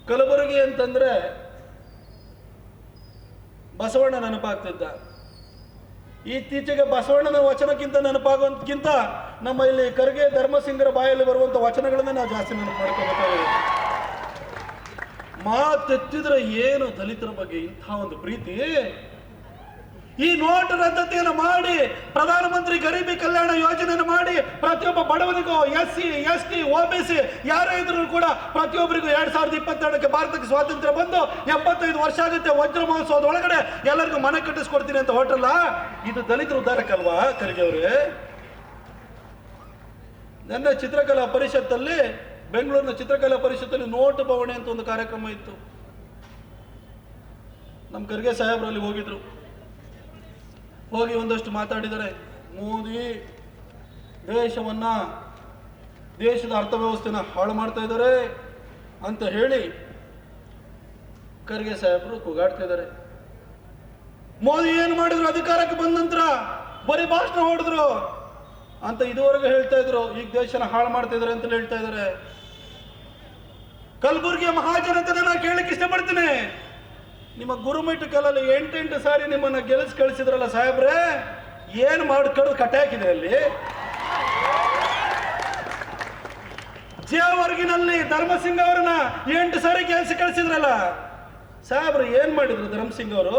ಕಲಬುರಗಿ ಅಂತಂದ್ರೆ ಬಸವಣ್ಣ ನೆನಪಾಗ್ತಿದ್ದ. ಇತ್ತೀಚೆಗೆ ಬಸವಣ್ಣನ ವಚನಕ್ಕಿಂತ ನೆನಪಾಗೋದಕ್ಕಿಂತ ನಮ್ಮ ಇಲ್ಲಿ ಖರ್ಗೆ ಧರ್ಮಸಿಂಗರ ಬಾಯಲ್ಲಿ ಬರುವಂತ ವಚನಗಳನ್ನ ನಾವು ಜಾಸ್ತಿ ನೆನಪು ಮಾಡ್ಕೋಬೇಕಾಗಿದೆ. ಮಾತೆತ್ತಿದ್ರೆ ಏನು ದಲಿತರ ಬಗ್ಗೆ ಇಂಥ ಒಂದು ಪ್ರೀತಿ. ಈ ನೋಟ್ ರದ್ದತಿಯನ್ನು ಮಾಡಿ ಪ್ರಧಾನಮಂತ್ರಿ ಗರೀಬಿ ಕಲ್ಯಾಣ ಯೋಜನೆಯನ್ನು ಮಾಡಿ ಪ್ರತಿಯೊಬ್ಬ ಬಡವನಿಗೂ SC ST OBC ಯಾರೇ ಇದ್ರು ಕೂಡ ಪ್ರತಿಯೊಬ್ಬರಿಗೂ 2022ಕ್ಕೆ ಭಾರತಕ್ಕೆ ಸ್ವಾತಂತ್ರ್ಯ ಬಂದು 75 ವರ್ಷ ಆಗುತ್ತೆ. ವಜ್ರ ಮಹೋತ್ಸವದ ಒಳಗಡೆ ಎಲ್ಲರಿಗೂ ಮನೆ ಕಟ್ಟಿಸ್ಕೊಡ್ತೀನಿ ಅಂತ ಹೊರಟಲ್ಲ. ಇದು ದಲಿತರ ಉದ್ಧಾರಕ್ಕಲ್ವಾ ಖರ್ಗೆ ಅವರೇ? ನನ್ನ ಚಿತ್ರಕಲಾ ಪರಿಷತ್ತಲ್ಲಿ, ಬೆಂಗಳೂರಿನ ಚಿತ್ರಕಲಾ ಪರಿಷತ್ತಲ್ಲಿ ನೋಟು ಬವಣೆ ಅಂತ ಒಂದು ಕಾರ್ಯಕ್ರಮ ಇತ್ತು. ನಮ್ಮ ಖರ್ಗೆ ಸಾಹೇಬ್ರಲ್ಲಿ ಹೋಗಿದ್ರು. ಹೋಗಿ ಒಂದಷ್ಟು ಮಾತಾಡಿದರೆ, ಮೋದಿ ದೇಶದ ಅರ್ಥವ್ಯವಸ್ಥೆನ ಹಾಳು ಮಾಡ್ತಾ ಇದ್ದಾರೆ ಅಂತ ಹೇಳಿ ಖರ್ಗೆ ಸಾಹೇಬರು ಕೂಗಾಡ್ತಾ ಇದ್ದಾರೆ. ಮೋದಿ ಏನು ಮಾಡಿದ್ರು ಅಧಿಕಾರಕ್ಕೆ ಬಂದ ನಂತರ? ಬರೀ ಭಾಷಣ ಹೊಡೆದ್ರು ಅಂತ ಇದುವರೆಗೂ ಹೇಳ್ತಾ ಇದ್ರು. ಈಗ ದೇಶನ ಹಾಳು ಮಾಡ್ತಾ ಇದ್ದಾರೆ ಅಂತ ಹೇಳ್ತಾ ಇದ್ದಾರೆ. ಕಲಬುರಗಿಯ ಮಹಾಜನತೆನ ನಾನು ಕೇಳಲಿಕ್ಕೆ ಇಷ್ಟಪಡ್ತೀನಿ. ನಿಮ್ಮ ಗುರುಮಿಟ್ ಕಲಲ್ಲಿ 8 ಸಾರಿ ನಿಮ್ಮನ್ನ ಗೆಲ್ಲಿಸಿ ಕಳಿಸಿದ್ರಲ್ಲ ಸಾಹೇಬ್ರೆ, ಏನು ಮಾಡ್ಕೊಂಡು ಕಟ್ಟೆ ಹಾಕಿದೆ ಅಲ್ಲಿ? ಜೇವರ್ಗಿನಲ್ಲಿ ಧರ್ಮಸಿಂಗ್ ಅವರನ್ನ 8 ಸಾರಿ ಗೆಲ್ಲಿಸಿ ಕಳಿಸಿದ್ರಲ್ಲ ಸಾಹೇಬ್ರು, ಏನ್ ಮಾಡಿದ್ರು ಧರ್ಮಸಿಂಗ್ ಅವರು?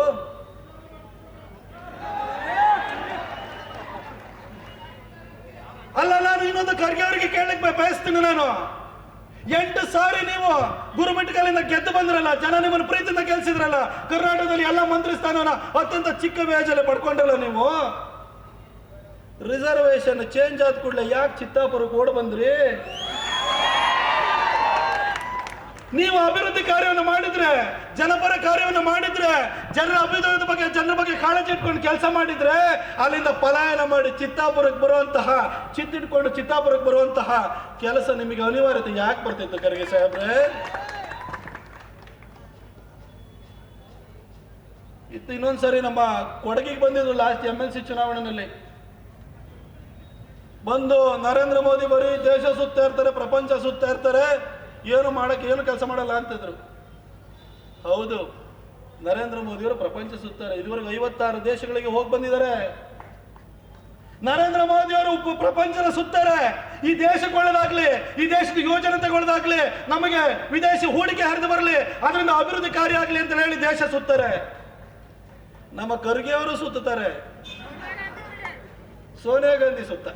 ಅಲ್ಲ, ನಾನು ಇನ್ನೊಂದು ಖರ್ಗೆ ಅವರಿಗೆ ಕೇಳಲಿಕ್ಕೆ ಬಯಸ್ತೀನಿ. ನಾನು 8 ಸಾರಿ ನೀವು ಗುರುಮಿಟ್ಕಲಿಂದ ಗೆದ್ದು ಬಂದ್ರಲ್ಲ, ಜನ ನಿಮ್ಮನ್ನು ಪ್ರೀತಿಯಿಂದ ಗೆಲ್ಸಿದ್ರಲ್ಲ. ಕರ್ನಾಟಕದಲ್ಲಿ ಎಲ್ಲ ಮಂತ್ರಿ ಸ್ಥಾನವನ್ನ ಅತ್ಯಂತ ಚಿಕ್ಕ ವ್ಯಾಜಲ್ಲಿ ಪಡ್ಕೊಂಡಲ್ಲ ನೀವು. ರಿಸರ್ವೇಶನ್ ಚೇಂಜ್ ಆದ ಕೂಡಲೇ ಯಾಕೆ ಚಿತ್ತಾಪುರಕ್ಕೆ ಓಡ್ ಬಂದ್ರಿ? ನೀವು ಅಭಿವೃದ್ಧಿ ಕಾರ್ಯವನ್ನು ಮಾಡಿದ್ರೆ, ಜನಪರ ಕಾರ್ಯವನ್ನು ಮಾಡಿದ್ರೆ, ಜನರ ಅಭ್ಯುದಯದ ಬಗ್ಗೆ, ಜನರ ಬಗ್ಗೆ ಕಾಳಜಿ ಇಟ್ಕೊಂಡು ಕೆಲಸ ಮಾಡಿದ್ರೆ, ಅಲ್ಲಿಂದ ಪಲಾಯನ ಮಾಡಿ ಚಿತ್ತಾಪುರಕ್ಕೆ ಬರುವಂತಹ, ಚಿತ್ತಿಟ್ಕೊಂಡು ಚಿತ್ತಾಪುರಕ್ಕೆ ಬರುವಂತಹ ಕೆಲಸ ನಿಮಗೆ ಅನಿವಾರ್ಯತೆ ಯಾಕೆ ಬರ್ತಿತ್ತು ಖರ್ಗೆ ಸಾಹೇಬ್ರೆ? ಇತ್ತು ಇನ್ನೊಂದ್ಸರಿ ನಮ್ಮ ಕೊಡಗಿಗೆ ಬಂದಿದ್ರು ಲಾಸ್ಟ್ MLC ಚುನಾವಣೆಯಲ್ಲಿ. ಬಂದು ನರೇಂದ್ರ ಮೋದಿ ಬರೀ ದೇಶ ಸುತ್ತಾ ಇರ್ತಾರೆ, ಪ್ರಪಂಚ ಸುತ್ತಾ ಇರ್ತಾರೆ, ಏನು ಕೆಲಸ ಮಾಡಲ್ಲ ಅಂತಿದ್ರು. ಹೌದು, ನರೇಂದ್ರ ಮೋದಿಯವರು ಪ್ರಪಂಚ ಸುತ್ತಾರೆ. ಇದುವರೆಗೆ 56 ದೇಶಗಳಿಗೆ ಹೋಗಿ ಬಂದಿದ್ದಾರೆ. ನರೇಂದ್ರ ಮೋದಿಯವರು ಪ್ರಪಂಚನ ಸುತ್ತಾರೆ. ಈ ದೇಶಕ್ಕೆ ಒಳ್ಳೇದಾಗ್ಲಿ, ಈ ದೇಶದ ಯೋಜನೆಗೊಳ್ಳದಾಗ್ಲಿ, ನಮಗೆ ವಿದೇಶಿ ಹೂಡಿಕೆ ಹರಿದು ಬರಲಿ, ಅದರಿಂದ ಅಭಿವೃದ್ಧಿ ಕಾರ್ಯ ಆಗ್ಲಿ ಅಂತ ಹೇಳಿ ದೇಶ ಸುತ್ತಾರೆ. ನಮ್ಮ ಖರ್ಗೆ ಅವರು ಸುತ್ತಾರೆ, ಸೋನಿಯಾ ಗಾಂಧಿ ಸುತ್ತ.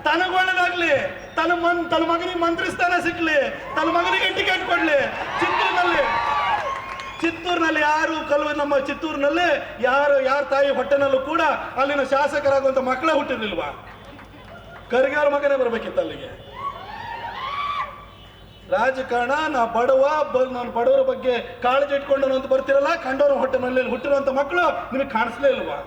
ತನಗೊಳ್ಳದಾಗ್ಲಿ, ತನ್ನ ಮಗನಿಗೆ ಮಂತ್ರಿ ಸ್ಥಾನ ಸಿಕ್ಲಿ, ತನ್ನ ಮಗನಿಗೆ ಟಿಕೆಟ್ ಕೊಡ್ಲಿ. ಚಿತ್ತೂರಿನಲ್ಲಿ ನಮ್ಮ ಚಿತ್ತೂರಿನಲ್ಲಿ ಯಾರ ತಾಯಿ ಹೊಟ್ಟೆನಲ್ಲೂ ಕೂಡ ಅಲ್ಲಿನ ಶಾಸಕರಾಗುವಂತ ಮಕ್ಕಳೇ ಹುಟ್ಟಿರ್ಲಿಲ್ವಾ? ಖರ್ಗೆ ಅವ್ರ ಮಗನೇ ಬರ್ಬೇಕಿತ್ತು ಅಲ್ಲಿಗೆ. ರಾಜಕಾರಣ, ನಾನು ಬಡವರ ಬಗ್ಗೆ ಕಾಳಜಿ ಇಟ್ಕೊಂಡು ಅಂತ ಬರ್ತಿರಲ್ಲ, ಕಂಡೋರ ಹೊಟ್ಟೆನಲ್ಲಿ ಹುಟ್ಟಿರುವಂತ ಮಕ್ಕಳು ನಿಮಗೆ ಕಾಣಿಸ್ಲೇ ಇಲ್ವಾ?